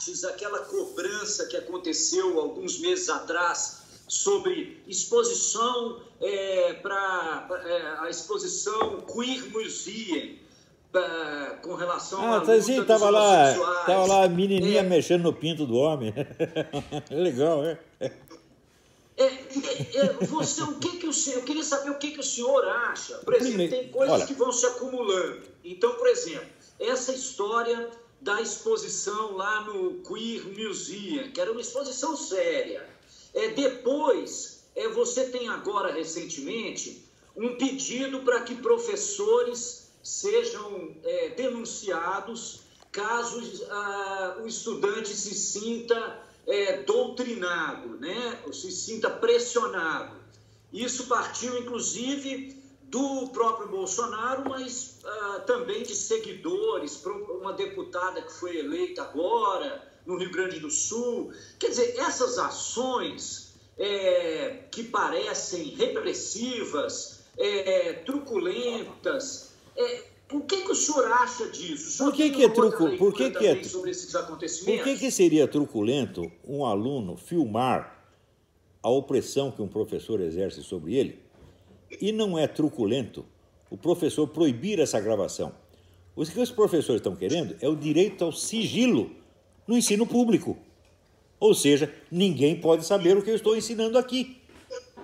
debates, aquela cobrança que aconteceu alguns meses atrás sobre exposição para a exposição Queer Museum, com relação à luta dos homossexuais. Tava lá a menininha mexendo no pinto do homem. Legal, Eu queria saber o que o senhor acha. Por exemplo, tem coisas que vão se acumulando. Então, por exemplo, essa história da exposição lá no Queer Museum, que era uma exposição séria. Depois, você tem agora, recentemente, um pedido para que professores sejam denunciados caso o estudante se sinta doutrinado, né? Ou se sinta pressionado. Isso partiu, inclusive, do próprio Bolsonaro, mas também de seguidores, uma deputada que foi eleita agora no Rio Grande do Sul. Quer dizer, essas ações que parecem repressivas, truculentas, o que o senhor acha disso? Por que é truculento? Por que seria truculento um aluno filmar a opressão que um professor exerce sobre ele? E não é truculento o professor proibir essa gravação. O que os professores estão querendo é o direito ao sigilo no ensino público. Ou seja, ninguém pode saber o que eu estou ensinando aqui.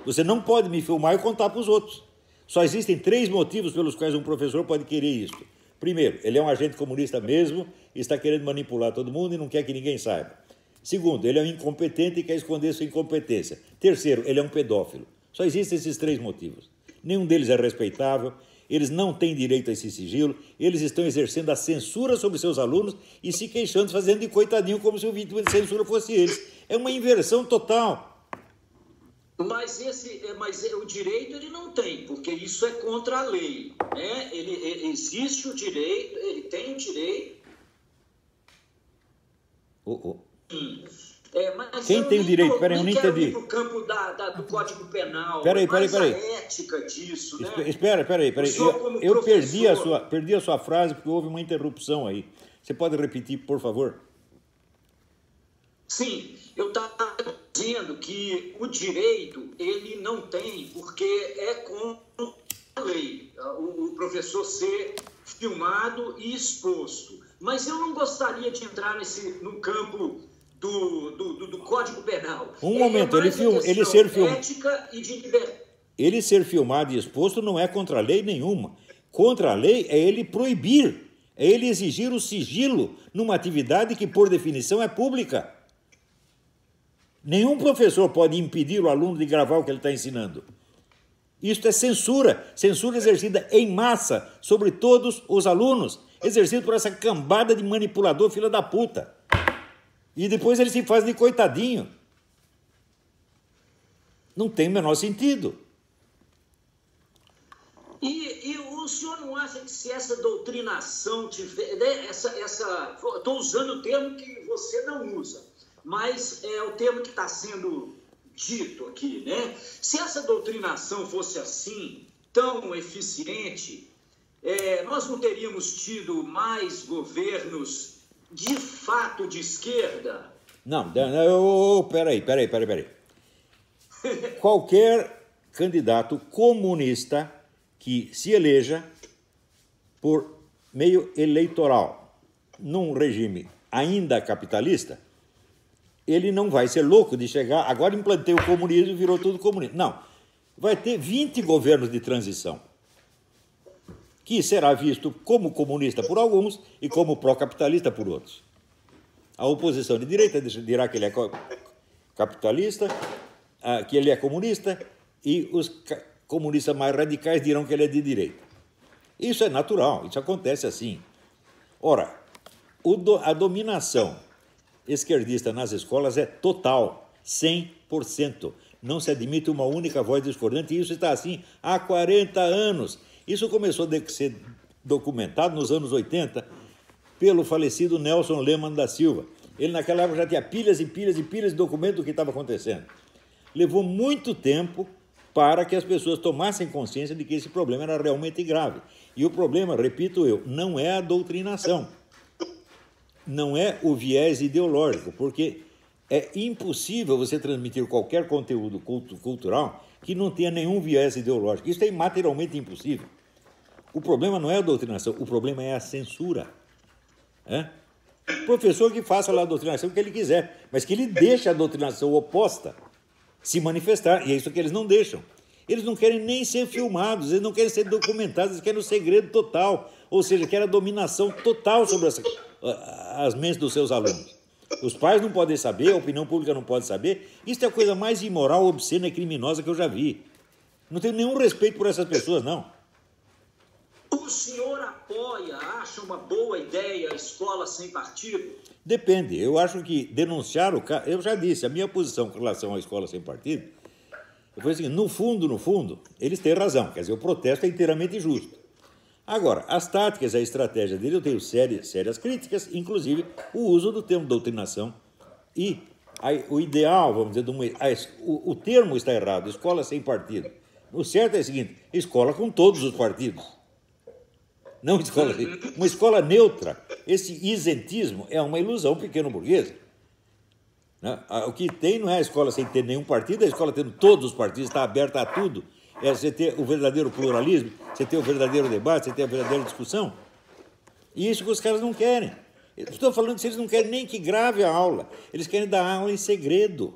Você não pode me filmar e contar para os outros. Só existem 3 motivos pelos quais um professor pode querer isso. Primeiro, ele é um agente comunista mesmo, está querendo manipular todo mundo e não quer que ninguém saiba. Segundo, ele é um incompetente e quer esconder sua incompetência. Terceiro, ele é um pedófilo. Só existem esses 3 motivos. Nenhum deles é respeitável, eles não têm direito a esse sigilo, eles estão exercendo a censura sobre seus alunos e se queixando, fazendo de coitadinho como se o vítima de censura fosse eles. É uma inversão total. Mas o direito ele não tem, porque isso é contra a lei, né? Existe o direito, ele tem o direito. Mas quem tem o direito? Peraí, eu não entendi. No campo do Código Penal. Peraí. A ética disso, né? Espera. Eu perdi a sua frase porque houve uma interrupção aí. Você pode repetir, por favor? Sim, eu estava dizendo que o direito ele não tem, porque é contra a lei, o professor ser filmado e exposto. Mas eu não gostaria de entrar no campo do Código Penal. Um momento, ele ser filmado. Ética e de liberdade. Ele ser filmado e exposto não é contra a lei nenhuma. Contra a lei é ele proibir, é ele exigir o sigilo numa atividade que, por definição, é pública. Nenhum professor pode impedir o aluno de gravar o que ele está ensinando. Isto é censura exercida em massa sobre todos os alunos, exercida por essa cambada de manipulador filha da puta. E depois ele se faz de coitadinho. Não tem o menor sentido. E o senhor não acha que se essa doutrinação tiver... Né, estou usando o termo que você não usa, mas é o termo que está sendo dito aqui, né? Se essa doutrinação fosse assim, tão eficiente, nós não teríamos tido mais governos de fato de esquerda? Não, peraí. Qualquer candidato comunista que se eleja por meio eleitoral num regime ainda capitalista, ele não vai ser louco de chegar, agora implantei o comunismo e virou tudo comunista. Não, vai ter 20 governos de transição, que será visto como comunista por alguns e como pró-capitalista por outros. A oposição de direita dirá que ele é capitalista, que ele é comunista, e os comunistas mais radicais dirão que ele é de direita. Isso é natural, isso acontece assim. Ora, a dominação esquerdista nas escolas é total, 100%. Não se admite uma única voz discordante, e isso está assim há 40 anos. Isso começou a ser documentado nos anos 80 pelo falecido Nelson Lehmann da Silva. Ele naquela época já tinha pilhas e pilhas e pilhas de documentos do que estava acontecendo. Levou muito tempo para que as pessoas tomassem consciência de que esse problema era realmente grave. E o problema, repito eu, não é a doutrinação. não é o viés ideológico, porque é impossível você transmitir qualquer conteúdo cultural que não tenha nenhum viés ideológico. Isso é materialmente impossível. O problema não é a doutrinação, o problema é a censura. O professor que faça lá a doutrinação que ele quiser, mas que ele deixe a doutrinação oposta se manifestar, e é isso que eles não deixam. Eles não querem nem ser filmados, eles não querem ser documentados, eles querem o segredo total, ou seja, querem a dominação total sobre as mentes dos seus alunos. Os pais não podem saber, a opinião pública não pode saber. Isso é a coisa mais imoral, obscena e criminosa que eu já vi. Não tenho nenhum respeito por essas pessoas, não. O senhor apoia, acha uma boa ideia a escola sem partido? Depende. Eu acho que denunciar o caso... Eu já disse, a minha posição com relação à escola sem partido foi assim, no fundo, eles têm razão. Quer dizer, o protesto é inteiramente justo. Agora, as táticas, a estratégia dele, eu tenho sérias críticas, inclusive o uso do termo doutrinação. E o ideal, vamos dizer, o termo está errado, escola sem partido. O certo é o seguinte, escola com todos os partidos. Não escola, uma escola neutra. Esse isentismo é uma ilusão pequeno-burguesa. O que tem não é a escola sem ter nenhum partido, é a escola tendo todos os partidos, está aberta a tudo. É você ter o verdadeiro pluralismo, você ter o verdadeiro debate, você ter a verdadeira discussão. E isso que os caras não querem. Eu estou falando que eles não querem nem que grave a aula, eles querem dar aula em segredo.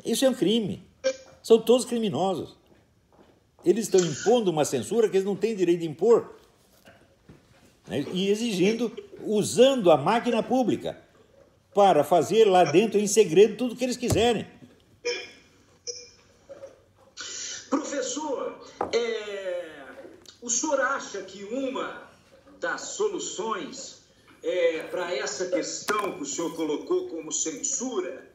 Isso é um crime. São todos criminosos. Eles estão impondo uma censura que eles não têm direito de impor. E exigindo, usando a máquina pública para fazer lá dentro, em segredo, tudo o que eles quiserem. Professor, o senhor acha que uma das soluções para essa questão que o senhor colocou como censura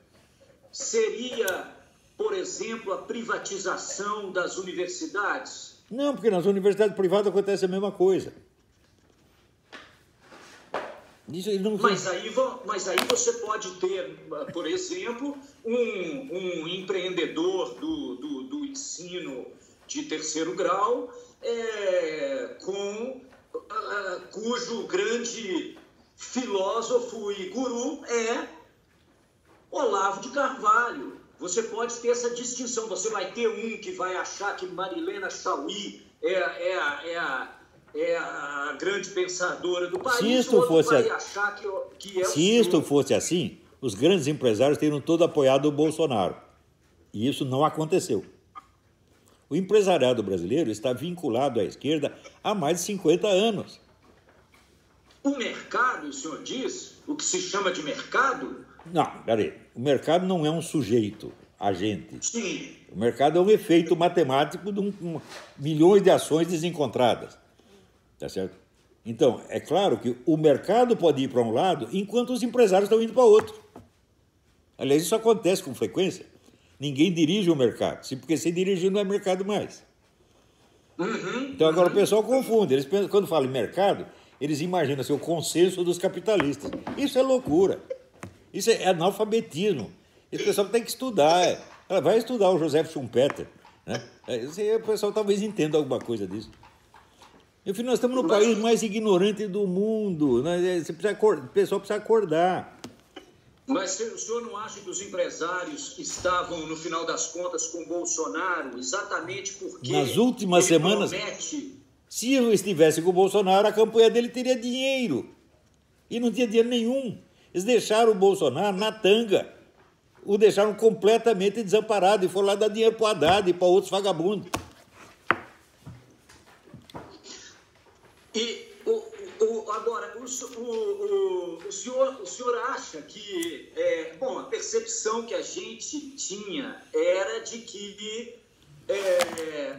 seria, por exemplo, a privatização das universidades? Não, porque nas universidades privadas acontece a mesma coisa. Isso não... mas aí você pode ter, por exemplo, um empreendedor do ensino de terceiro grau cujo grande filósofo e guru é Olavo de Carvalho. Você pode ter essa distinção. Você vai ter um que vai achar que Marilena Chaui é a grande pensadora do país, se isto fosse assim, os grandes empresários teriam todo apoiado o Bolsonaro. E isso não aconteceu. O empresariado brasileiro está vinculado à esquerda há mais de 50 anos. O mercado, o senhor diz, o que se chama de mercado? Não, peraí. O mercado não é um sujeito, agente. Sim. O mercado é um efeito matemático de milhões de ações desencontradas. Tá certo? Então, é claro que o mercado pode ir para um lado enquanto os empresários estão indo para outro. Aliás, isso acontece com frequência. Ninguém dirige o mercado, porque se dirigir não é mercado mais. Então, agora o pessoal confunde. Eles pensam, quando falam em mercado, eles imaginam assim, o consenso dos capitalistas. Isso é loucura. Isso é analfabetismo. Esse pessoal tem que estudar. Ela vai estudar o Joseph Schumpeter. Né? O pessoal talvez entenda alguma coisa disso. Enfim, nós estamos no país mais ignorante do mundo. O pessoal precisa acordar. Mas o senhor não acha que os empresários estavam, no final das contas, com o Bolsonaro exatamente porque... Nas últimas semanas, se eu estivesse com o Bolsonaro, a campanha dele teria dinheiro. E não tinha dinheiro nenhum. Eles deixaram o Bolsonaro na tanga. O deixaram completamente desamparado e foram lá dar dinheiro para o Haddad e para outros vagabundos. E agora, o senhor acha que, a percepção que a gente tinha era de que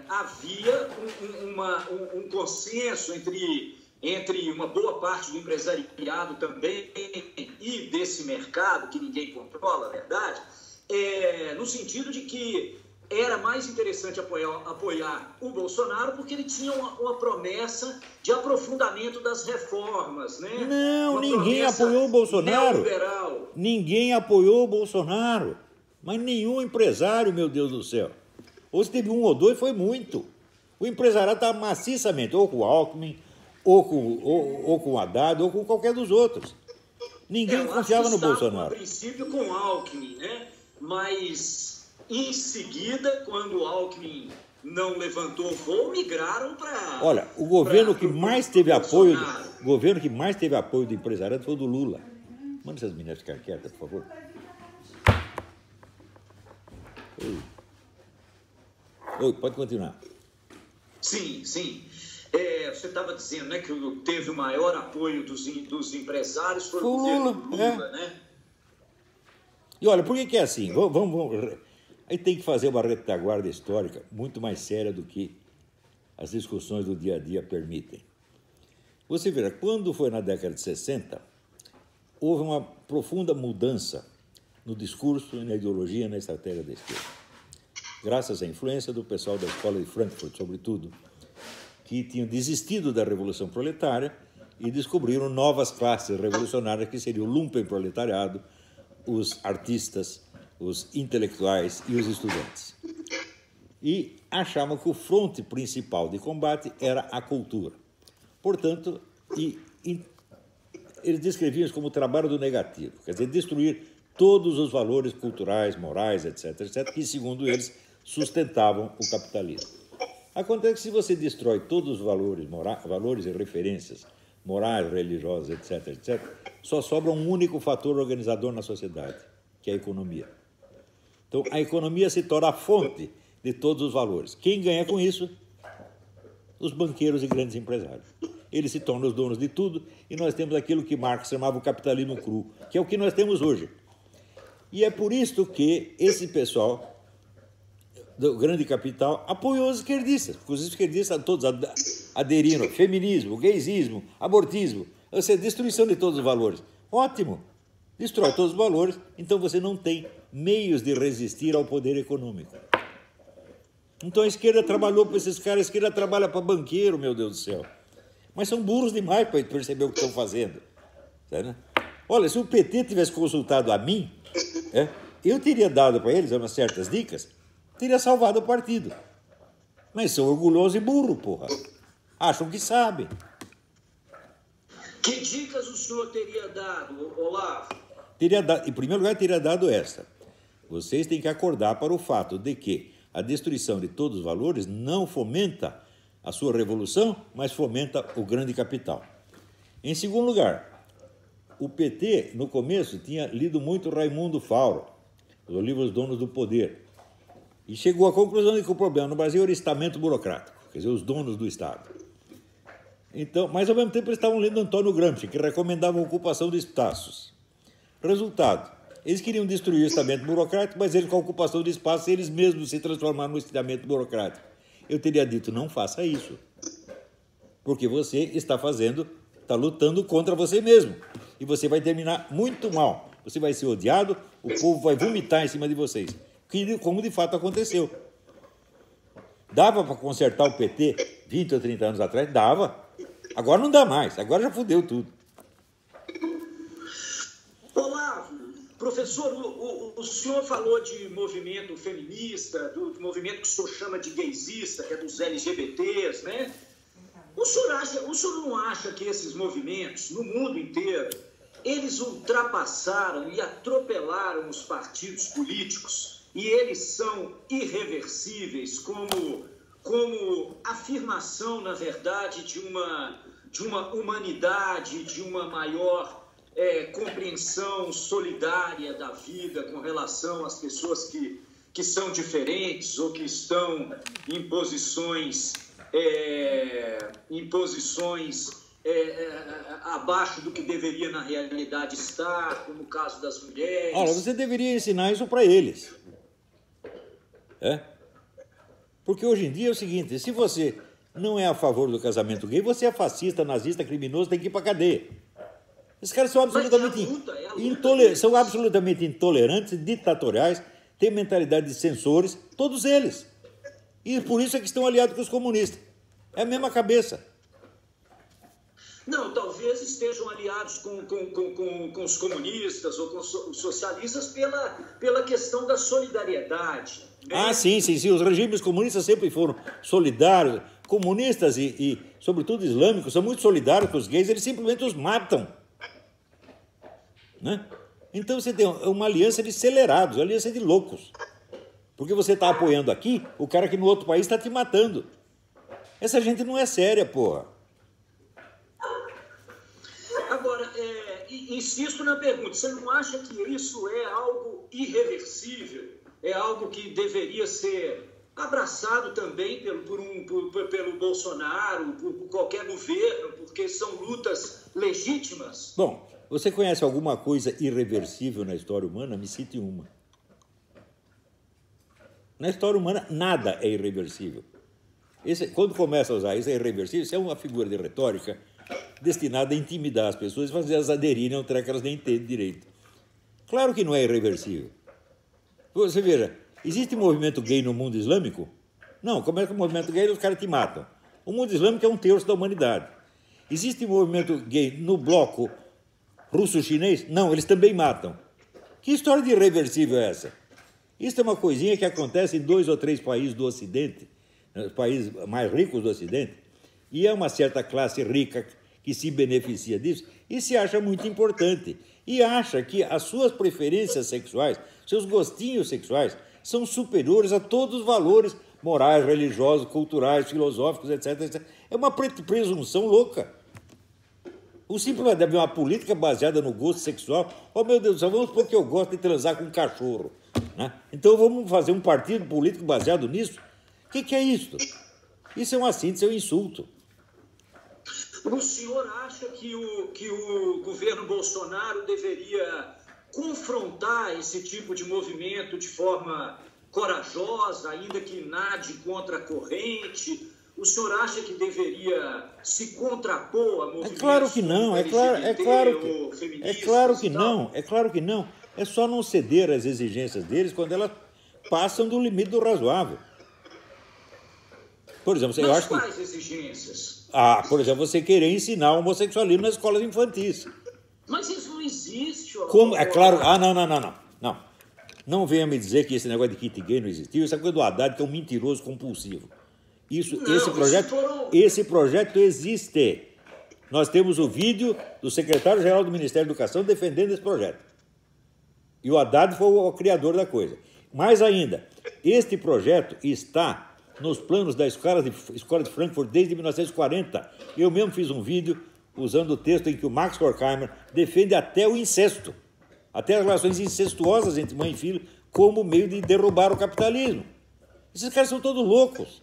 havia um consenso entre uma boa parte do empresariado também e desse mercado que ninguém controla, na verdade, no sentido de que era mais interessante apoiar o Bolsonaro porque ele tinha uma promessa de aprofundamento das reformas, né? Não, ninguém apoiou o Bolsonaro. Neoliberal. Ninguém apoiou o Bolsonaro. Mas nenhum empresário, meu Deus do céu. Ou se teve um ou dois, foi muito. O empresariado estava maciçamente, ou com o Alckmin, ou com o Haddad, ou com qualquer dos outros. Ninguém confiava no Bolsonaro. A princípio com Alckmin, né? Mas em seguida, quando Alckmin não levantou voo, migraram para... Olha, o governo que mais teve apoio do empresariado foi o do Lula. Manda essas meninas ficar quietas, por favor. Oi, pode continuar. Sim. Você estava dizendo, né, que teve o maior apoio dos empresários foi o governo Lula, né? E olha, por que é assim? Vamos. Aí tem que fazer uma retaguarda histórica muito mais séria do que as discussões do dia a dia permitem. Você verá, quando foi na década de 60, houve uma profunda mudança no discurso, na ideologia, na estratégia da esquerda. Graças à influência do pessoal da escola de Frankfurt, sobretudo, que tinham desistido da Revolução Proletária e descobriram novas classes revolucionárias, que seriam o lumpenproletariado, os artistas, os intelectuais e os estudantes. E achavam que o fronte principal de combate era a cultura. Portanto, eles descreviam isso como o trabalho do negativo, quer dizer, destruir todos os valores culturais, morais, etc., que, segundo eles, sustentavam o capitalismo. Acontece que se você destrói todos os valores e referências morais, religiosas, etc., só sobra um único fator organizador na sociedade, que é a economia. Então, a economia se torna a fonte de todos os valores. Quem ganha com isso? Os banqueiros e grandes empresários. Eles se tornam os donos de tudo e nós temos aquilo que Marx chamava o capitalismo cru, que é o que nós temos hoje. E é por isso que esse pessoal do grande capital apoiou os esquerdistas, porque os esquerdistas todos aderiram ao feminismo, gaysismo, abortismo, ou seja, destruição de todos os valores. Ótimo! Destrói todos os valores, então você não tem meios de resistir ao poder econômico. Então a esquerda trabalhou para esses caras, a esquerda trabalha para banqueiro, meu Deus do céu. Mas são burros demais para perceber o que estão fazendo. Sabe, né? Olha, se o PT tivesse consultado a mim, eu teria dado para eles umas certas dicas, teria salvado o partido. Mas são orgulhosos e burros, porra. Acham que sabem. Que dicas o senhor teria dado, Olavo? Em primeiro lugar, teria dado esta. Vocês têm que acordar para o fato de que a destruição de todos os valores não fomenta a sua revolução, mas fomenta o grande capital. Em segundo lugar, o PT, no começo, tinha lido muito Raimundo Fauro, os livros Donos do Poder, e chegou à conclusão de que o problema no Brasil era o estamento burocrático, quer dizer, os donos do Estado. Então, mas, ao mesmo tempo, eles estavam lendo Antônio Gramsci, que recomendava a ocupação de espaços. Resultado, eles queriam destruir o estamento burocrático, mas eles, com a ocupação de espaços, eles mesmos se transformaram no estamento burocrático. Eu teria dito, não faça isso, porque você está lutando contra você mesmo, e você vai terminar muito mal. Você vai ser odiado, o povo vai vomitar em cima de vocês, como de fato aconteceu. Dava para consertar o PT 20 ou 30 anos atrás? Dava. Agora não dá mais, agora já fudeu tudo. Olavo, professor, o senhor falou de movimento feminista, do movimento que o senhor chama de gaysista, que é dos LGBTs, né? O senhor não acha que esses movimentos, no mundo inteiro, eles ultrapassaram e atropelaram os partidos políticos e eles são irreversíveis como afirmação, na verdade, de uma humanidade, de uma maior compreensão solidária da vida com relação às pessoas que são diferentes ou que estão em posições abaixo do que deveria na realidade estar, como o caso das mulheres. Olha, você deveria ensinar isso para eles. Porque hoje em dia é o seguinte, se você não é a favor do casamento gay, você é fascista, nazista, criminoso, tem que ir para a cadeia. Esses caras são absolutamente intolerantes, ditatoriais, têm mentalidade de censores, todos eles. E por isso é que estão aliados com os comunistas. É a mesma cabeça. Não, talvez estejam aliados com os comunistas ou com os socialistas pela questão da solidariedade. Né? Ah, sim. Os regimes comunistas sempre foram solidários, comunistas e, sobretudo, islâmicos, são muito solidários com os gays, eles simplesmente os matam. Né? Então você tem uma aliança de acelerados, uma aliança de loucos. Porque você está apoiando aqui o cara que no outro país está te matando. Essa gente não é séria, porra. Agora, insisto na pergunta, você não acha que isso é algo irreversível? É algo que deveria ser abraçado também pelo Bolsonaro, por qualquer governo, porque são lutas legítimas? Bom, você conhece alguma coisa irreversível na história humana? Me cite uma. Na história humana, nada é irreversível. Quando começa a usar isso, é irreversível, isso é uma figura de retórica destinada a intimidar as pessoas e fazer elas aderirem a um treco que elas nem entendem direito. Claro que não é irreversível. Você veja, existe movimento gay no mundo islâmico? Não, como é que o movimento gay os caras te matam? O mundo islâmico é 1/3 da humanidade. Existe movimento gay no bloco russo-chinês? Não, eles também matam. Que história de irreversível é essa? Isso é uma coisinha que acontece em 2 ou 3 países do Ocidente, os países mais ricos do Ocidente, e é uma certa classe rica que se beneficia disso e se acha muito importante. E acha que as suas preferências sexuais, seus gostinhos sexuais, são superiores a todos os valores morais, religiosos, culturais, filosóficos, etc, etc. É uma presunção louca. O simples deve haver uma política baseada no gosto sexual. Oh, meu Deus do céu, vamos supor que eu gosto de transar com um cachorro. Né? Então vamos fazer um partido político baseado nisso? O que é isso? Isso é uma síntese, é um insulto. O senhor acha que o governo Bolsonaro deveria confrontar esse tipo de movimento de forma corajosa, ainda que nade contra a corrente? O senhor acha que deveria se contrapor a movimentos? É claro que não, é claro que não. É só não ceder às exigências deles quando elas passam do limite do razoável. Por exemplo, eu acho que... quais exigências? Por exemplo, você querer ensinar o homossexualismo nas escolas infantis. Mas isso não existe. Como? É claro... Não. Não venha me dizer que esse negócio de kit gay não existiu. Isso é coisa do Haddad, que é um mentiroso compulsivo. Esse projeto existe. Nós temos o vídeo do secretário-geral do Ministério da Educação defendendo esse projeto. E o Haddad foi o criador da coisa. Mais ainda, este projeto está nos planos da Escola de Frankfurt desde 1940. Eu mesmo fiz um vídeo usando o texto em que o Max Horkheimer defende até o incesto, até as relações incestuosas entre mãe e filho, como meio de derrubar o capitalismo. Esses caras são todos loucos.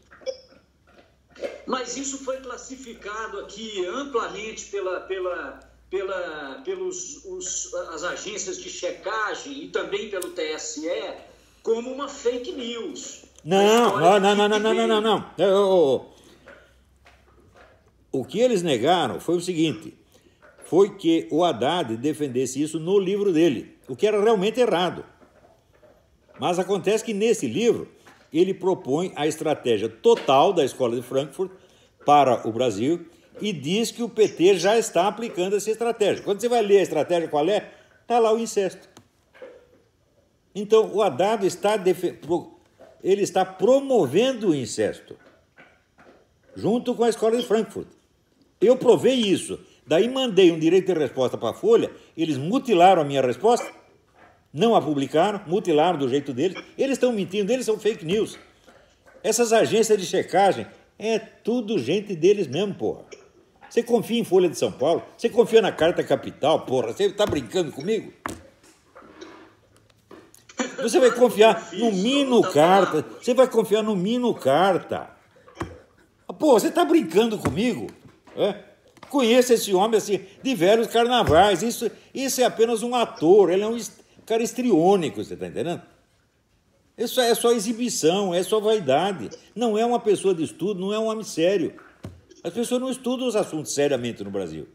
Mas isso foi classificado aqui amplamente pelas agências de checagem e também pelo TSE como uma fake news. Não. O que eles negaram foi o seguinte, foi que o Haddad defendesse isso no livro dele, o que era realmente errado. Mas acontece que nesse livro ele propõe a estratégia total da Escola de Frankfurt para o Brasil e diz que o PT já está aplicando essa estratégia. Quando você vai ler a estratégia qual é, está lá o incesto. Então, o Haddad está promovendo o incesto, junto com a Escola de Frankfurt. Eu provei isso. Daí mandei um direito de resposta para a Folha, eles mutilaram a minha resposta, não a publicaram, mutilaram do jeito deles. Eles estão mentindo, eles são fake news. Essas agências de checagem é tudo gente deles mesmo, porra. Você confia em Folha de São Paulo? Você confia na Carta Capital, porra? Você está brincando comigo? Você vai confiar no Mino Carta. Você vai confiar no Mino Carta. Pô, você está brincando comigo? Conheço esse homem assim, de velhos carnavais. Isso é apenas um ator. Ele é um cara histriônico, você está entendendo? Isso é só exibição, é só vaidade. Não é uma pessoa de estudo, não é um homem sério. As pessoas não estudam os assuntos seriamente no Brasil.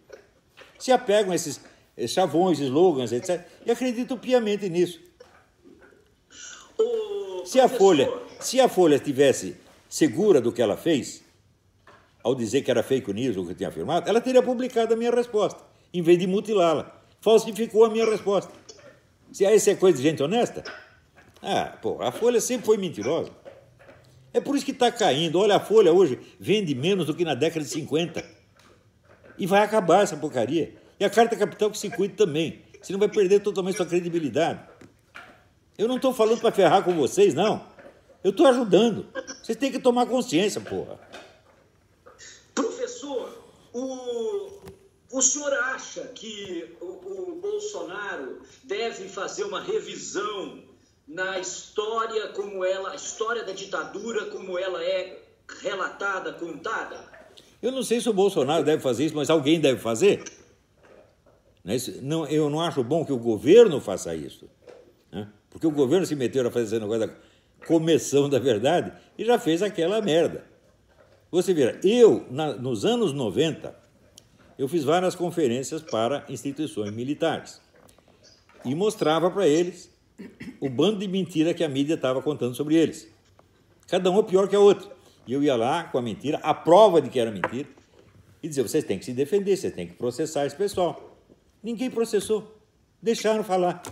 Se apegam a esses chavões, slogans, etc. E acreditam piamente nisso. Se a Folha estivesse segura do que ela fez, ao dizer que era fake news o que eu tinha afirmado, ela teria publicado a minha resposta, em vez de mutilá-la. Falsificou a minha resposta. Se isso é coisa de gente honesta? A Folha sempre foi mentirosa. É por isso que está caindo. Olha, a Folha hoje vende menos do que na década de 50. E vai acabar essa porcaria. E a Carta Capital que se cuide também. Senão vai perder totalmente sua credibilidade. Eu não estou falando para ferrar com vocês, não. Eu estou ajudando. Vocês têm que tomar consciência, porra. Professor, o senhor acha que o Bolsonaro deve fazer uma revisão na história como ela, a história da ditadura como ela é relatada, contada? Eu não sei se o Bolsonaro deve fazer isso, mas alguém deve fazer. Não, eu não acho bom que o governo faça isso, né? Porque o governo se meteu a fazer esse negócio da Comissão da Verdade e já fez aquela merda. Você vê, nos anos 90, eu fiz várias conferências para instituições militares e mostrava para eles o bando de mentira que a mídia estava contando sobre eles. Cada um é pior que a outra. E eu ia lá com a mentira, a prova de que era mentira, e dizia, vocês têm que se defender, vocês têm que processar esse pessoal. Ninguém processou, deixaram falar.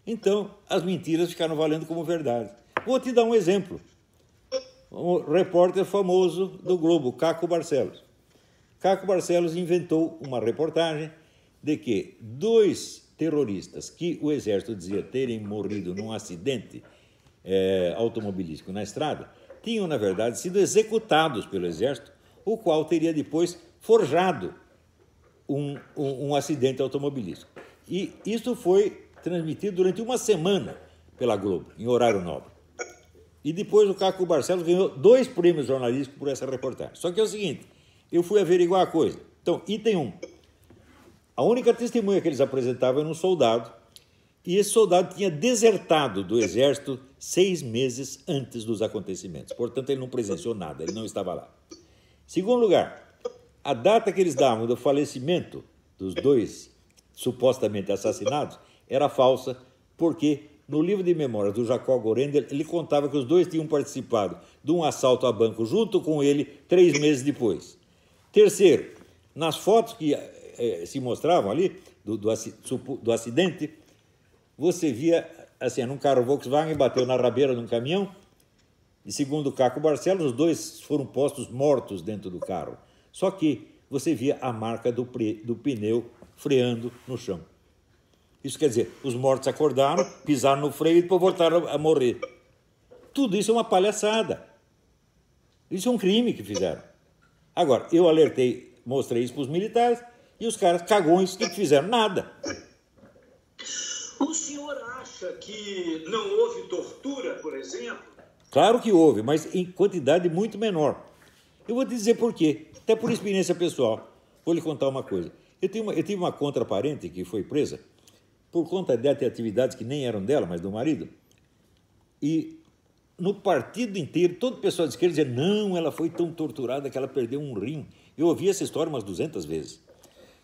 Então, as mentiras ficaram valendo como verdade. Vou te dar um exemplo. Um repórter famoso do Globo, Caco Barcelos. Caco Barcelos inventou uma reportagem de que 2 terroristas que o Exército dizia terem morrido num acidente automobilístico na estrada, tinham, na verdade, sido executados pelo Exército, o qual teria depois forjado um acidente automobilístico. E isso foi transmitido durante uma semana pela Globo, em horário nobre. E depois o Caco Barcelos ganhou 2 prêmios jornalísticos por essa reportagem. Só que é o seguinte, eu fui averiguar a coisa. Então, item 1. A única testemunha que eles apresentavam era um soldado, e esse soldado tinha desertado do Exército 6 meses antes dos acontecimentos. Portanto, ele não presenciou nada, ele não estava lá. Segundo lugar, a data que eles davam do falecimento dos 2 supostamente assassinados era falsa, porque no livro de memórias do Jacob Gorender, ele contava que os 2 tinham participado de um assalto a banco junto com ele 3 meses depois. Terceiro, nas fotos que se mostravam ali do acidente, você via, assim, num carro Volkswagen, bateu na rabeira de um caminhão, e segundo o Caco Barcelos, os 2 foram postos mortos dentro do carro. Só que você via a marca do pneu freando no chão. Isso quer dizer, os mortos acordaram, pisaram no freio e depois voltaram a morrer. Tudo isso é uma palhaçada. Isso é um crime que fizeram. Agora, eu alertei, mostrei isso para os militares e os caras cagões que fizeram nada. O senhor acha que não houve tortura, por exemplo? Claro que houve, mas em quantidade muito menor. Eu vou te dizer por quê, até por experiência pessoal. Vou lhe contar uma coisa. Eu tive uma contraparente que foi presa por conta de atividades que nem eram dela, mas do marido. E no partido inteiro, todo o pessoal de esquerda dizia, não, ela foi tão torturada que ela perdeu um rim. Eu ouvi essa história umas 200 vezes.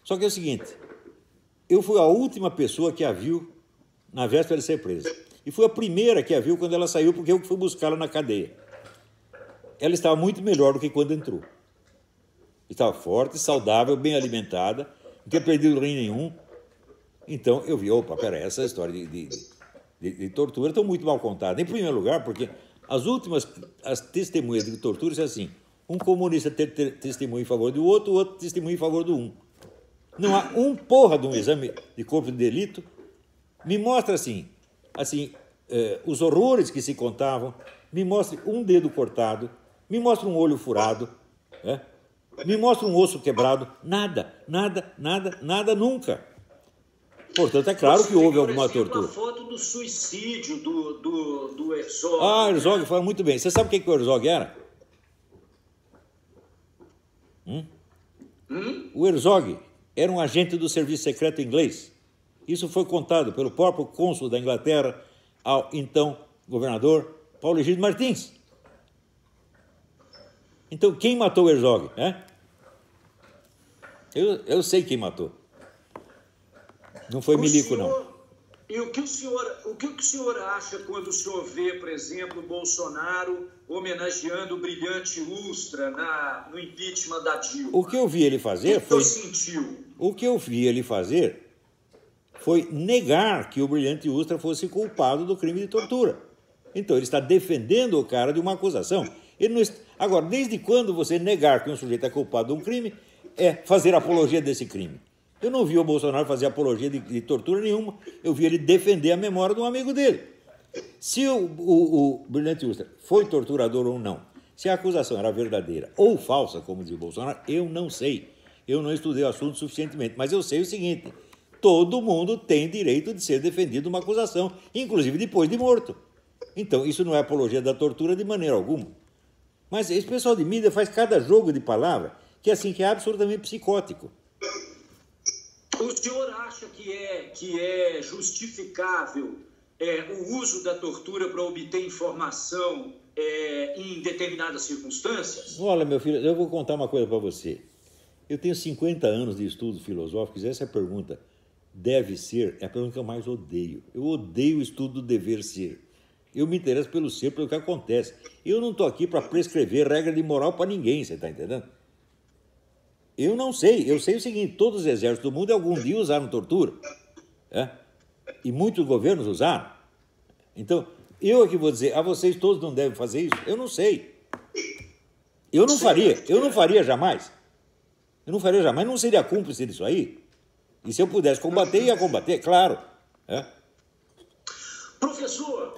Só que é o seguinte, eu fui a última pessoa que a viu na véspera de ser presa. E fui a primeira que a viu quando ela saiu, porque eu fui buscá-la na cadeia. Ela estava muito melhor do que quando entrou. Estava forte, saudável, bem alimentada, não tinha perdido rim nenhum. Então eu vi, opa, peraí, essa história de tortura estão muito mal contada. Em primeiro lugar, porque as testemunhas de tortura são assim, um comunista testemunha em favor do outro, o outro testemunha em favor do um. Não há porra de um exame de corpo de delito. Me mostra os horrores que se contavam, me mostre um dedo cortado, me mostra um olho furado, me mostra um osso quebrado, nada, nunca. Portanto, é claro que houve alguma tortura. A foto do suicídio do Herzog. Ah, Herzog fala muito bem. Você sabe o que o Herzog era? O Herzog era um agente do serviço secreto inglês. Isso foi contado pelo próprio cônsul da Inglaterra ao então governador Paulo Egídio Martins. Então, quem matou o Herzog? Eu sei quem matou. Não foi milico, não. E o que o senhor acha quando o senhor vê, por exemplo, o Bolsonaro homenageando o brilhante Ustra no impeachment da Dilma? O que eu vi ele fazer foi... O que eu vi ele fazer foi negar que o brilhante Ustra fosse culpado do crime de tortura. Então, ele está defendendo o cara de uma acusação. Ele não... Agora, desde quando você negar que um sujeito é culpado de um crime é fazer apologia desse crime? Eu não vi o Bolsonaro fazer apologia de tortura nenhuma. Eu vi ele defender a memória de um amigo dele. Se o Brilhante Ustra foi torturador ou não, se a acusação era verdadeira ou falsa, como diz o Bolsonaro, eu não sei. Eu não estudei o assunto suficientemente. Mas eu sei o seguinte, todo mundo tem direito de ser defendido de uma acusação, inclusive depois de morto. Então, isso não é apologia da tortura de maneira alguma. Mas esse pessoal de mídia faz cada jogo de palavra que é absolutamente psicótico. O senhor acha que é justificável o uso da tortura para obter informação em determinadas circunstâncias? Olha, meu filho, eu vou contar uma coisa para você. Eu tenho 50 anos de estudos filosóficos e essa pergunta deve ser a pergunta que eu mais odeio. Eu odeio o estudo do dever ser. Eu me interesso pelo ser, pelo que acontece. Eu não estou aqui para prescrever regra de moral para ninguém, você está entendendo? Eu não sei. Eu sei o seguinte, todos os exércitos do mundo algum dia usaram tortura. E muitos governos usaram. Então, eu aqui vou dizer, a vocês todos não devem fazer isso? Eu não sei. Eu não faria jamais. Eu não faria jamais, não seria cúmplice disso aí. E se eu pudesse combater, ia combater, claro. Professor,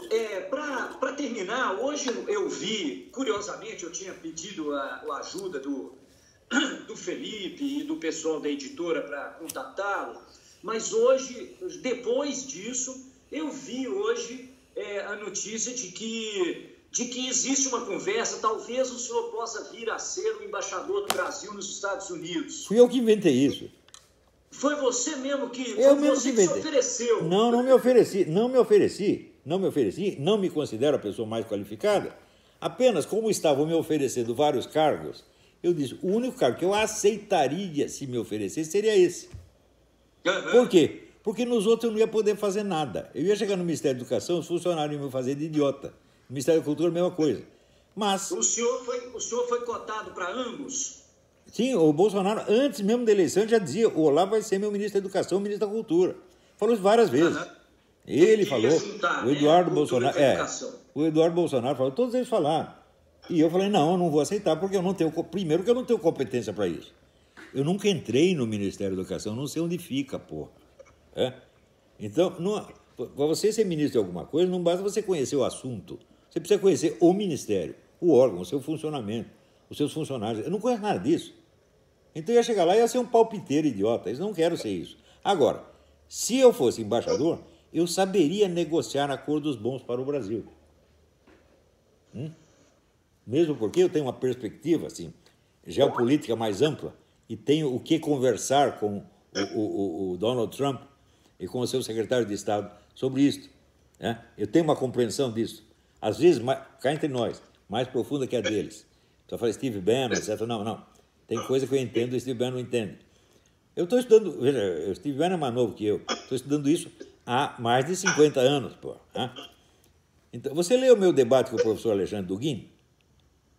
para terminar, hoje eu vi, curiosamente, eu tinha pedido a ajuda do Felipe e do pessoal da editora para contatá-lo, mas hoje, depois disso, eu vi hoje a notícia de que existe uma conversa, talvez o senhor possa vir a ser o embaixador do Brasil nos Estados Unidos. Fui eu que inventei isso. Foi você mesmo que se ofereceu? Não me ofereci, não me considero a pessoa mais qualificada. Apenas, como estavam me oferecendo vários cargos, eu disse, o único cargo que eu aceitaria se me oferecesse seria esse. Por quê? Porque nos outros eu não ia poder fazer nada. Eu ia chegar no Ministério da Educação, os funcionários iam me fazer de idiota. No Ministério da Cultura, a mesma coisa. Mas... O senhor foi cotado para ambos? Sim, o Bolsonaro, antes mesmo da eleição, já dizia, o Olavo vai ser meu ministro da Educação, ministro da Cultura. Falou isso várias vezes. Ele falou, juntar, o Eduardo Bolsonaro... o Eduardo Bolsonaro falou, todos eles falaram. E eu falei, não, eu não vou aceitar, porque eu não tenho... Primeiro que eu não tenho competência para isso. Eu nunca entrei no Ministério da Educação, não sei onde fica, porra. Então, para você ser ministro de alguma coisa, não basta você conhecer o assunto. Você precisa conhecer o ministério, o órgão, o seu funcionamento, os seus funcionários. Eu não conheço nada disso. Então eu ia chegar lá e ia ser um palpiteiro idiota. Eu não quero ser isso. Agora, se eu fosse embaixador, eu saberia negociar acordos bons para o Brasil. Mesmo porque eu tenho uma perspectiva assim, geopolítica mais ampla e tenho o que conversar com o Donald Trump e com o seu secretário de Estado sobre isso. Eu tenho uma compreensão disso. Às vezes, cá entre nós, mais profunda que a deles. Só fala Steve Bannon, etc. Não. Tem coisa que eu entendo e o Steve Bannon não entende. Eu estou estudando... Veja, o Steve Bannon é mais novo que eu. Estou estudando isso há mais de 50 anos, pô. Então, você leu o meu debate com o professor Alexandre Dugin?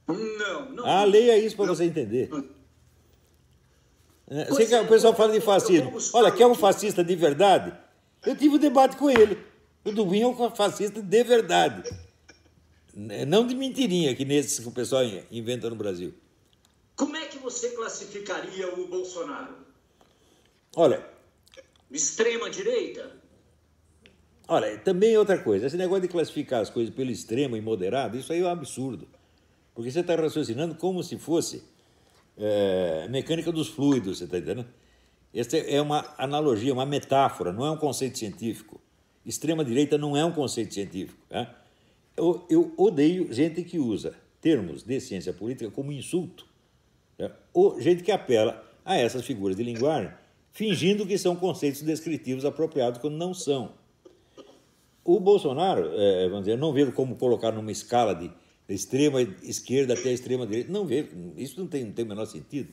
Não. Leia isso para você entender. Sei que o pessoal fala de fascismo. Olha, quer um fascista de verdade? Eu tive um debate com ele. O Dugin é um fascista de verdade. Não de mentirinha, que nesses que o pessoal inventa no Brasil. Como é que você classificaria o Bolsonaro? Olha... Extrema-direita? Olha, também outra coisa. Esse negócio de classificar as coisas pelo extremo e moderado, isso aí é um absurdo. Porque você está raciocinando como se fosse mecânica dos fluidos, você está entendendo? Essa é uma analogia, uma metáfora, não é um conceito científico. Extrema-direita não é um conceito científico. Eu odeio gente que usa termos de ciência política como insulto. Ou gente que apela a essas figuras de linguagem, fingindo que são conceitos descritivos apropriados quando não são. O Bolsonaro, vamos dizer, não vejo como colocar numa escala de extrema esquerda até a extrema direita. Não vejo, isso não tem o menor sentido.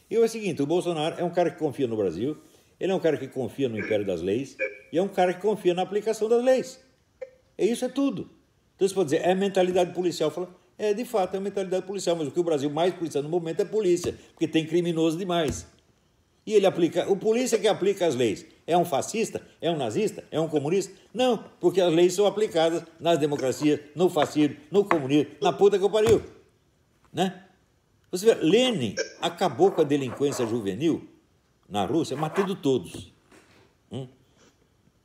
E é o seguinte, o Bolsonaro é um cara que confia no Brasil, ele é um cara que confia no império das leis e é um cara que confia na aplicação das leis. E isso é tudo. Então você pode dizer, é mentalidade policial. Fala, de fato, é mentalidade policial, mas o que o Brasil mais precisa no momento é polícia, porque tem criminoso demais. E ele aplica, o polícia que aplica as leis, É um fascista? É um nazista? É um comunista? Não, porque as leis são aplicadas nas democracias, no fascismo, no comunismo, na puta que eu pariu. Né? Você vê, Lenin acabou com a delinquência juvenil na Rússia, matando todos.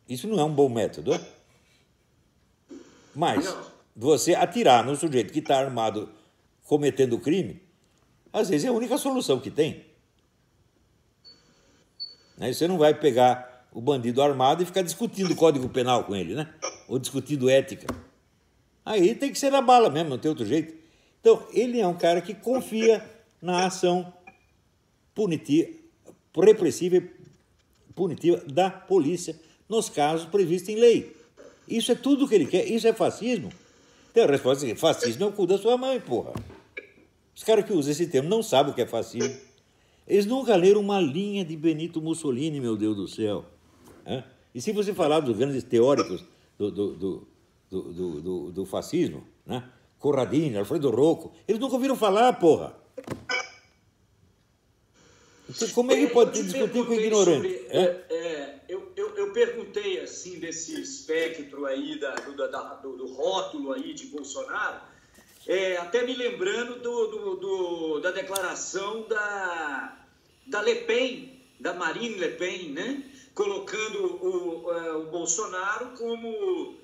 Isso não é um bom método, é? Mas você atirar num sujeito que está armado cometendo crime, às vezes é a única solução que tem. Né? Você não vai pegar o bandido armado e ficar discutindo o Código Penal com ele, né? Ou discutindo ética. Aí tem que ser na bala mesmo, não tem outro jeito. Então, ele é um cara que confia na ação punitiva, repressiva e punitiva da polícia nos casos previstos em lei. Isso é tudo o que ele quer. Isso é fascismo? Então, a resposta é: fascismo é o cu da sua mãe, porra. Os caras que usam esse termo não sabem o que é fascismo. Eles nunca leram uma linha de Benito Mussolini, meu Deus do céu. E se você falar dos grandes teóricos do fascismo, né? Corradini, Alfredo Rocco, eles nunca ouviram falar, porra. Então, como é que pode discutir com o ignorante? Eu perguntei, assim, desse espectro aí, do rótulo aí de Bolsonaro, até me lembrando da declaração da Le Pen, da Marine Le Pen, né? Colocando o Bolsonaro como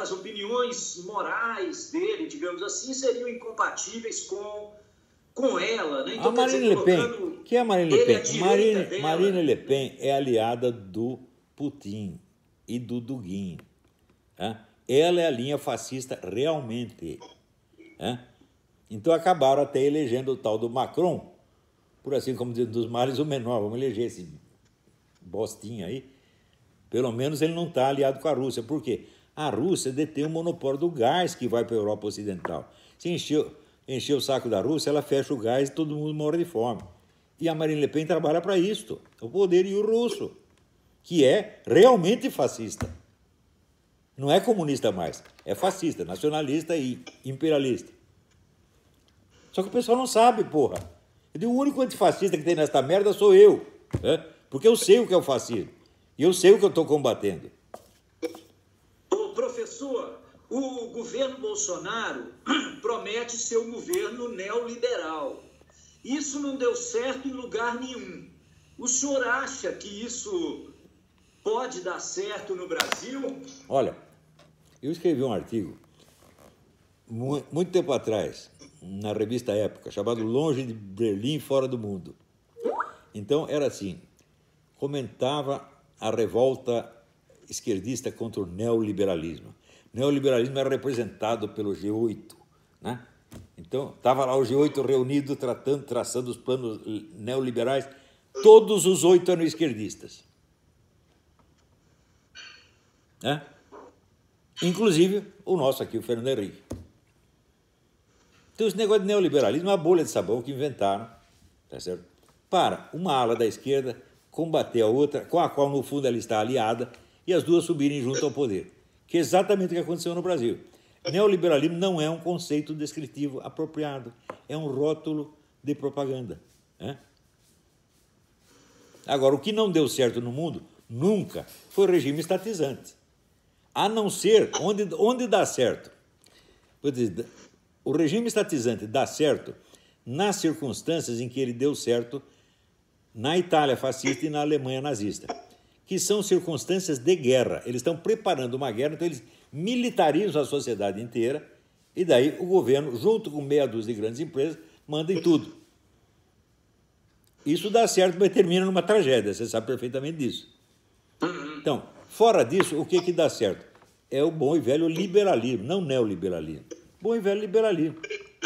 as opiniões morais dele, digamos assim, seriam incompatíveis com ela, né? Então, a Marine Le Pen, que é a Marine Le Pen? Marine Le Pen é aliada do Putin e do Dugin. Ela é a linha fascista realmente. Então acabaram até elegendo o tal do Macron, por assim como dizer, dos males o menor. Vamos eleger esse bostinho aí. Pelo menos ele não está aliado com a Rússia. Por quê? A Rússia detém o monopólio do gás que vai para a Europa Ocidental. Se encher o saco da Rússia, ela fecha o gás e todo mundo morre de fome. E a Marine Le Pen trabalha para isto. O poder e o russo, que é realmente fascista. Não é comunista mais. É fascista, nacionalista e imperialista. Só que o pessoal não sabe, porra. Eu digo, o único antifascista que tem nesta merda sou eu. Porque eu sei o que é o fascismo. E eu sei o que eu estou combatendo. Ô, professor, o governo Bolsonaro promete ser um governo neoliberal. Isso não deu certo em lugar nenhum. O senhor acha que isso pode dar certo no Brasil? Olha, eu escrevi um artigo muito tempo atrás, na revista Época, chamado Longe de Berlim, Fora do Mundo. Então, era assim, comentava a revolta esquerdista contra o neoliberalismo. O neoliberalismo era representado pelo G8, né? Então, estava lá o G8 reunido, traçando os planos neoliberais. Todos os 8 eram esquerdistas. Inclusive o nosso aqui, o Fernando Henrique. Então, esse negócio de neoliberalismo é uma bolha de sabão que inventaram, tá certo? Para uma ala da esquerda combater a outra, com a qual, no fundo, ela está aliada, e as duas subirem junto ao poder. Que é exatamente o que aconteceu no Brasil. Neoliberalismo não é um conceito descritivo apropriado, é um rótulo de propaganda. Agora, o que não deu certo no mundo, nunca, foi o regime estatizante. A não ser, onde dá certo? O regime estatizante dá certo nas circunstâncias em que ele deu certo na Itália fascista e na Alemanha nazista, que são circunstâncias de guerra. Eles estão preparando uma guerra, então eles militarizam a sociedade inteira e daí o governo, junto com meia dúzia de grandes empresas, manda em tudo. Isso dá certo, mas termina numa tragédia, você sabe perfeitamente disso. Então, fora disso, o que dá certo? É o bom e velho liberalismo, não neoliberalismo. Bom e velho liberalismo.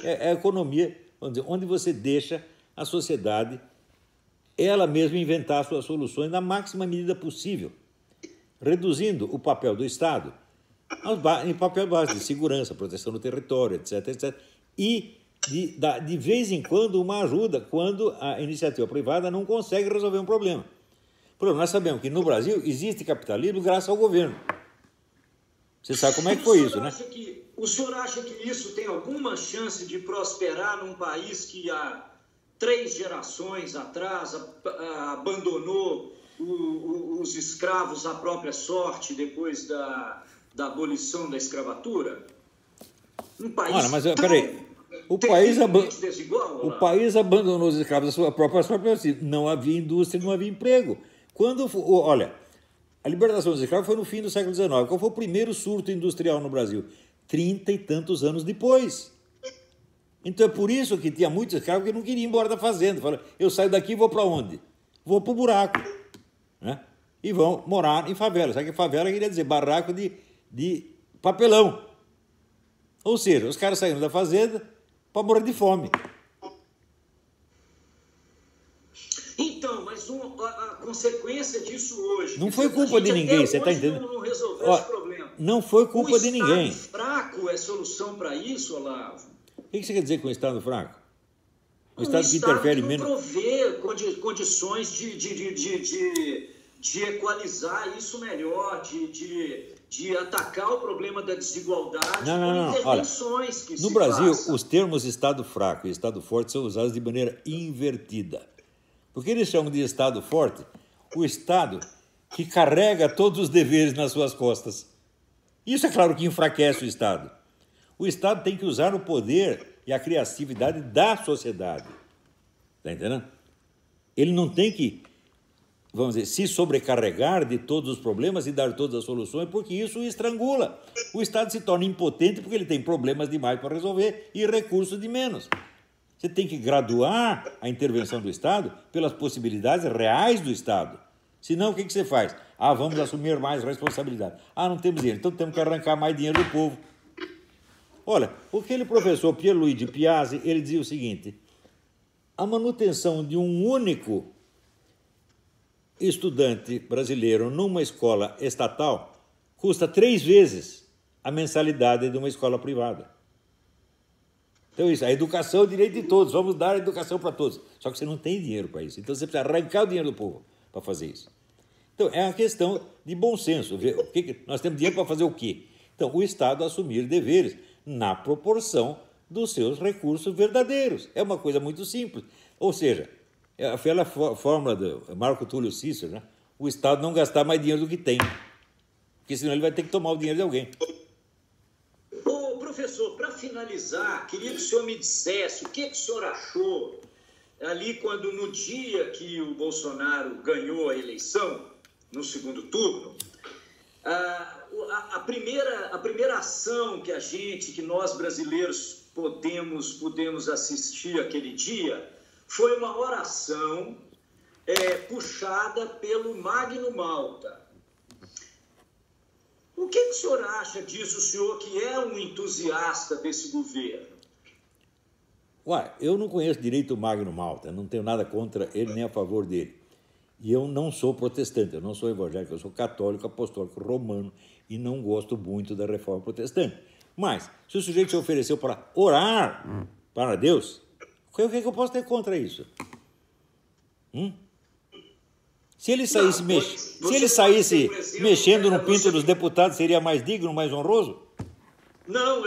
É a economia, vamos dizer, onde você deixa a sociedade ela mesma inventar suas soluções na máxima medida possível, reduzindo o papel do Estado em papel base de segurança, proteção do território, etc., etc., e de vez em quando uma ajuda quando a iniciativa privada não consegue resolver um problema. Nós sabemos que no Brasil existe capitalismo graças ao governo. Você sabe como é que foi isso, né? O senhor acha que isso tem alguma chance de prosperar num país que há 3 gerações atrás, abandonou os escravos à própria sorte depois da abolição da escravatura? Um país mas peraí, o país abandonou os escravos à sua própria sorte, assim, não havia indústria, não havia emprego. Olha, a libertação dos escravos foi no fim do século XIX. Qual foi o primeiro surto industrial no Brasil? 30 e tantos anos depois. Então é por isso que tinha muitos escravos que não queriam ir embora da fazenda. Falaram, eu saio daqui e vou para onde? Vou para o buraco. Né? E vão morar em favela. Sabe que favela queria dizer barraco de papelão. Ou seja, os caras saíram da fazenda para morrer de fome. Então, mas a consequência disso hoje... Não foi culpa de ninguém, você está entendendo? Não resolveu esse problema. Não foi culpa de ninguém. O Estado fraco é solução para isso, Olavo? O que você quer dizer com o Estado fraco? O Estado que interfere menos... não provê condições de equalizar isso melhor, de atacar o problema da desigualdade não. intervenções Olha, no Brasil, os termos Estado fraco e Estado forte são usados de maneira invertida. Porque eles chamam de Estado forte o Estado que carrega todos os deveres nas suas costas. Isso é claro que enfraquece o Estado. O Estado tem que usar o poder e a criatividade da sociedade. Está entendendo? Ele não tem que, vamos dizer, se sobrecarregar de todos os problemas e dar todas as soluções, porque isso o estrangula. O Estado se torna impotente porque ele tem problemas demais para resolver e recursos de menos. Você tem que graduar a intervenção do Estado pelas possibilidades reais do Estado. Senão, o que você faz? Vamos assumir mais responsabilidade. Não temos dinheiro, então temos que arrancar mais dinheiro do povo. Olha, aquele professor Pierluigi Piazzi, ele dizia o seguinte, a manutenção de um único estudante brasileiro numa escola estatal custa 3 vezes a mensalidade de uma escola privada. Então isso, a educação é o direito de todos, vamos dar a educação para todos. Só que você não tem dinheiro para isso, então você precisa arrancar o dinheiro do povo para fazer isso. Então é uma questão de bom senso, ver nós temos dinheiro para fazer o quê? Então o Estado assumir deveres na proporção dos seus recursos verdadeiros. É uma coisa muito simples. Ou seja, a velha fórmula do Marco Túlio Cícero, né? O Estado não gastar mais dinheiro do que tem, porque senão ele vai ter que tomar o dinheiro de alguém. Ô, professor, para finalizar, queria que o senhor me dissesse o que o senhor achou ali quando, no dia que o Bolsonaro ganhou a eleição, no segundo turno, a primeira ação que nós brasileiros pudemos assistir aquele dia foi uma oração puxada pelo Magno Malta. O que o senhor acha disso, o senhor que é um entusiasta desse governo? Eu não conheço direito o Magno Malta, não tenho nada contra ele nem a favor dele. E eu não sou protestante, eu não sou evangélico, eu sou católico, apostólico, romano e não gosto muito da reforma protestante. Mas, se o sujeito se ofereceu para orar para Deus, o que eu posso ter contra isso? Se ele saísse, mexendo no pinto dos deputados, seria mais digno, mais honroso? Não,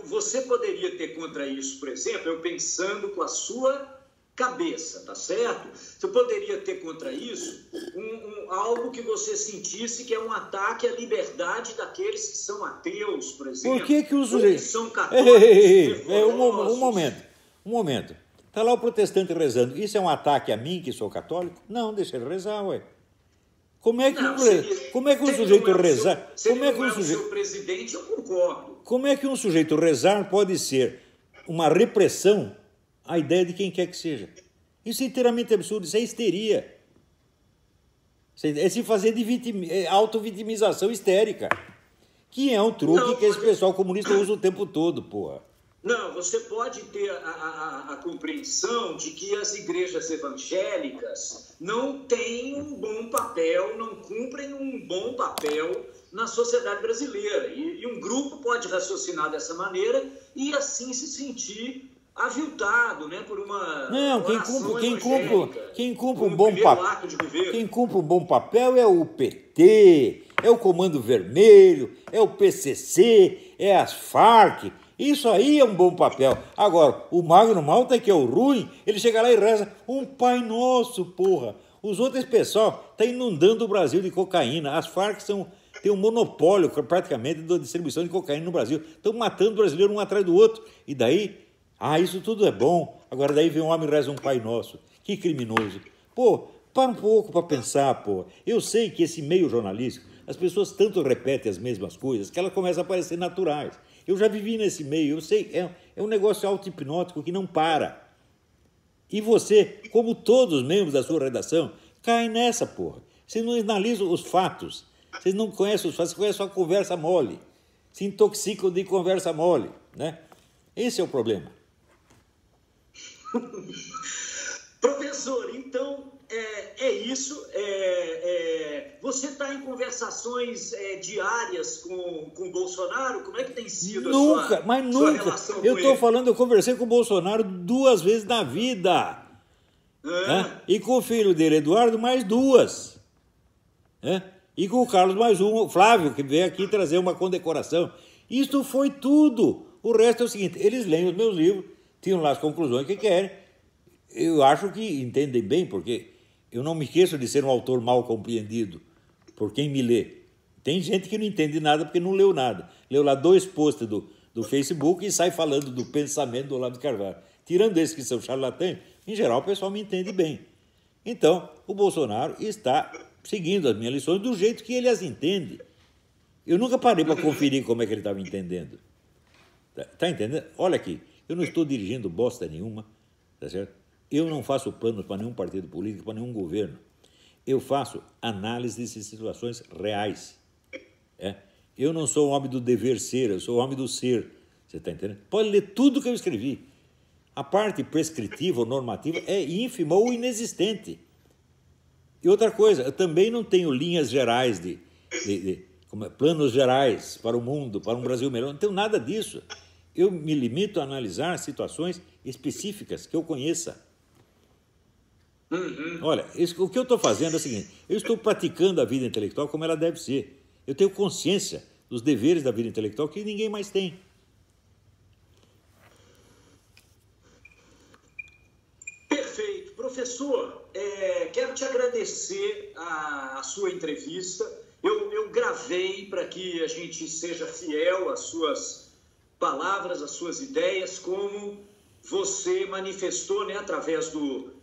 você poderia ter contra isso, por exemplo, eu pensando com a sua cabeça, tá certo? Você poderia ter contra isso algo que você sentisse que é um ataque à liberdade daqueles que são ateus, por exemplo. Por que os sujeitos... que são católicos, um momento. Está lá o protestante rezando. Isso é um ataque a mim, que sou católico? Não, deixa ele rezar, ué. Como é que um sujeito rezar... Se ele não é o seu presidente, eu concordo. Como é que um sujeito rezar pode ser uma repressão à ideia de quem quer que seja? Isso é inteiramente absurdo, isso é histeria. É se fazer de autovitimização histérica. Que é um truque que esse pessoal comunista usa o tempo todo, porra. Não, você pode ter a compreensão de que as igrejas evangélicas não têm um bom papel, não cumprem um bom papel na sociedade brasileira. E um grupo pode raciocinar dessa maneira e assim se sentir aviltado, né, por uma quem cumpre um bom papel é o PT, é o Comando Vermelho, é o PCC, é as Farc. Isso aí é um bom papel. Agora, o Magno Malta, que é o ruim, ele chega lá e reza um Pai Nosso, porra. Os outros pessoal estão inundando o Brasil de cocaína. As Farc têm um monopólio, praticamente, da distribuição de cocaína no Brasil. Estão matando o brasileiro um atrás do outro. E daí, isso tudo é bom. Agora daí vem um homem e reza um Pai Nosso. Que criminoso. Pô, para um pouco para pensar, pô. Eu sei que esse meio jornalístico, as pessoas tanto repetem as mesmas coisas que elas começam a parecer naturais. Eu já vivi nesse meio, eu sei, é um negócio auto-hipnótico que não para. E você, como todos os membros da sua redação, cai nessa, porra. Vocês não analisam os fatos. Vocês não conhecem os fatos, vocês conhecem só conversa mole. Se intoxicam de conversa mole, né? Esse é o problema. Professor, então, é isso. Você está em conversações diárias com o Bolsonaro? Como é que tem sido nunca. Sua relação com ele? Eu estou falando, eu conversei com o Bolsonaro 2 vezes na vida. Né? E com o filho dele, Eduardo, mais 2. Né? E com o Carlos, mais 1, o Flávio, que veio aqui trazer uma condecoração. Isso foi tudo. O resto é o seguinte, eles leem os meus livros, tiram lá as conclusões que querem. Eu acho que entendem bem, porque eu não me esqueço de ser um autor mal compreendido por quem me lê. Tem gente que não entende nada porque não leu nada. Leu lá 2 posts do Facebook e sai falando do pensamento do Olavo de Carvalho. Tirando esses que são charlatães, em geral o pessoal me entende bem. Então, o Bolsonaro está seguindo as minhas lições do jeito que ele as entende. Eu nunca parei para conferir como é que ele estava entendendo. Tá entendendo? Olha aqui, eu não estou dirigindo bosta nenhuma, tá certo? Eu não faço planos para nenhum partido político, para nenhum governo. Eu faço análise de situações reais. Eu não sou o homem do dever ser, eu sou o homem do ser. Você está entendendo? Pode ler tudo que eu escrevi. A parte prescritiva ou normativa é ínfima ou inexistente. E outra coisa, eu também não tenho linhas gerais planos gerais para o mundo, para um Brasil melhor. Não tenho nada disso. Eu me limito a analisar situações específicas que eu conheça. Olha, o que eu estou fazendo é o seguinte, eu estou praticando a vida intelectual como ela deve ser. Eu tenho consciência dos deveres da vida intelectual que ninguém mais tem. Perfeito. Professor, quero te agradecer a sua entrevista. Eu gravei para que a gente seja fiel às suas palavras, às suas ideias, como você manifestou, né, através do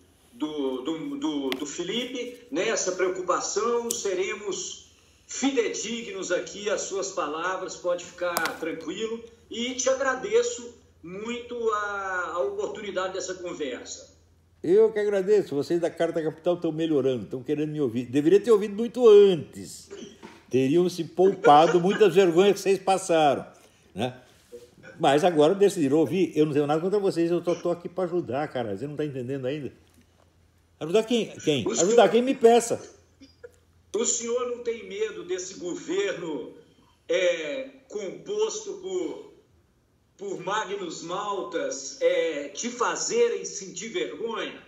Felipe, né, essa preocupação. Seremos fidedignos aqui às suas palavras, pode ficar tranquilo. E te agradeço muito a oportunidade dessa conversa. Eu que agradeço. Vocês da Carta Capital estão melhorando, estão querendo me ouvir. Deveria ter ouvido muito antes. Teriam se poupado muitas vergonhas que vocês passaram, né? Mas agora decidiram ouvir. Eu não tenho nada contra vocês, eu estou aqui para ajudar, cara. Você não está entendendo ainda? Ajudar quem? Ajudar quem me peça. O senhor não tem medo desse governo composto por Magnus Maltas te fazerem sentir vergonha?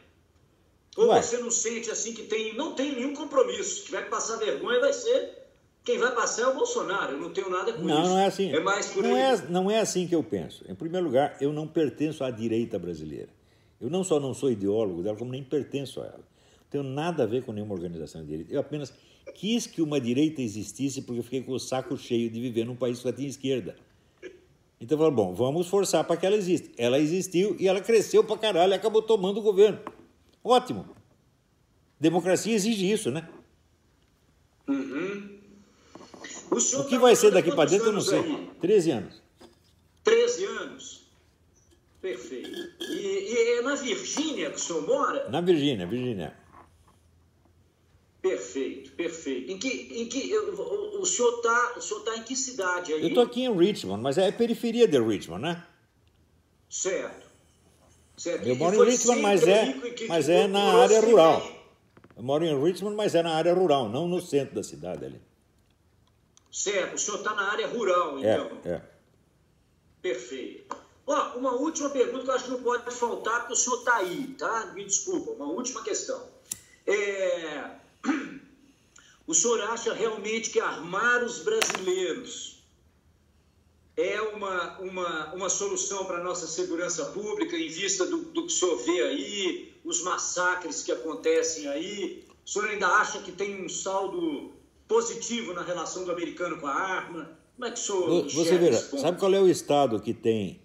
Ou você não sente assim que não tem nenhum compromisso? Se tiver que passar vergonha, vai ser... Quem vai passar é o Bolsonaro. Eu não tenho nada com isso. Não é assim. É mais por não é assim que eu penso. Em primeiro lugar, eu não pertenço à direita brasileira. Eu não só não sou ideólogo dela, como nem pertenço a ela. Não tenho nada a ver com nenhuma organização de direita. Eu apenas quis que uma direita existisse porque eu fiquei com o saco cheio de viver num país que só tinha esquerda. Então eu falei, bom, vamos forçar para que ela exista. Ela existiu e ela cresceu para caralho e acabou tomando o governo. Ótimo. Democracia exige isso, né? O que vai ser daqui para dentro, eu não sei. 13 anos. 13 anos? Perfeito. E é na Virgínia que o senhor mora? Na Virgínia. Perfeito. O senhor tá em que cidade aí? Eu estou aqui em Richmond, mas é periferia de Richmond, né? Certo. Eu moro em Richmond, mas é na área rural. Eu moro em Richmond, mas é na área rural, não no centro da cidade ali. Certo, o senhor está na área rural, então. Perfeito. Uma última pergunta que eu acho que não pode faltar, porque o senhor está aí, tá? Me desculpa, uma última questão. O senhor acha realmente que armar os brasileiros é uma solução para a nossa segurança pública, em vista do que o senhor vê aí, os massacres que acontecem aí? O senhor ainda acha que tem um saldo positivo na relação do americano com a arma? Como é que o senhor Você verá, sabe qual é o estado que tem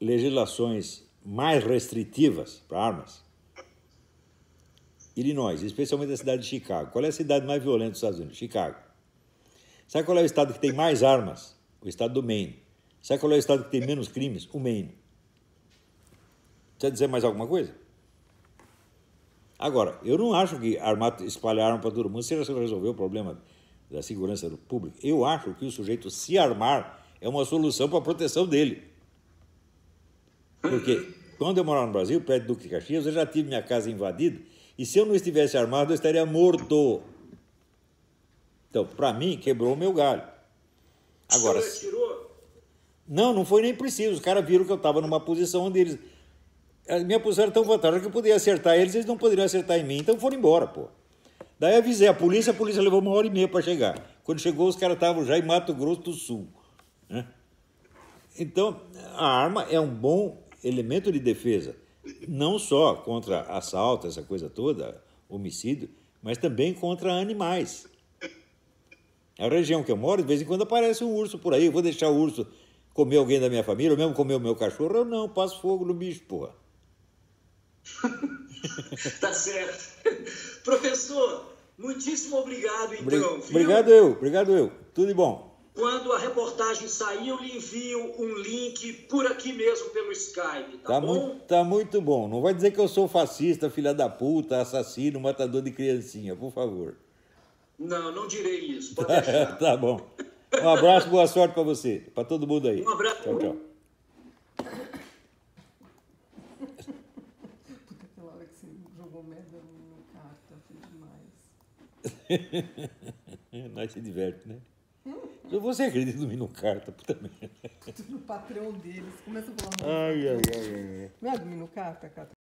legislações mais restritivas para armas? Illinois, especialmente a cidade de Chicago. Qual é a cidade mais violenta dos Estados Unidos? Chicago. Sabe qual é o estado que tem mais armas? O estado do Maine. Sabe qual é o estado que tem menos crimes? O Maine. Precisa dizer mais alguma coisa? Agora, eu não acho que espalhar arma para todo mundo seja resolver o problema da segurança do público. Eu acho que o sujeito se armar é uma solução para a proteção dele. Porque quando eu morava no Brasil, perto do Duque de Caxias, eu já tive minha casa invadida e se eu não estivesse armado, eu estaria morto. Então, para mim, quebrou o meu galho. Agora, o senhor atirou? Não foi nem preciso. Os caras viram que eu estava numa posição onde eles... A minha posição era tão vantagem que eu podia acertar eles não poderiam acertar em mim, então foram embora, pô. Daí avisei a polícia levou 1h30 para chegar. Quando chegou, os caras estavam já em Mato Grosso do Sul, né? Então, a arma é um bom elemento de defesa, não só contra assalto, essa coisa toda, homicídio, mas também contra animais. A região que eu moro, de vez em quando aparece um urso por aí. Eu vou deixar o urso comer alguém da minha família, ou mesmo comer o meu cachorro? Eu não, passo fogo no bicho, porra. Tá certo. Professor, muitíssimo obrigado, então. Obrigado eu. Tudo de bom. Quando a reportagem sair, eu lhe envio um link por aqui mesmo, pelo Skype, tá bom? Tá muito bom. Não vai dizer que eu sou fascista, filha da puta, assassino, matador de criancinha, por favor. Não direi isso, pode deixar. Tá bom. Um abraço, boa sorte para você, para todo mundo aí. Um abraço. Tchau. Puta, aquela hora que você jogou merda no carta, foi demais. Nós se diverte, né? Você acredita no Mino Carta, puta merda. No patrão deles, começa a falar... Ai. Não é do Mino Carta,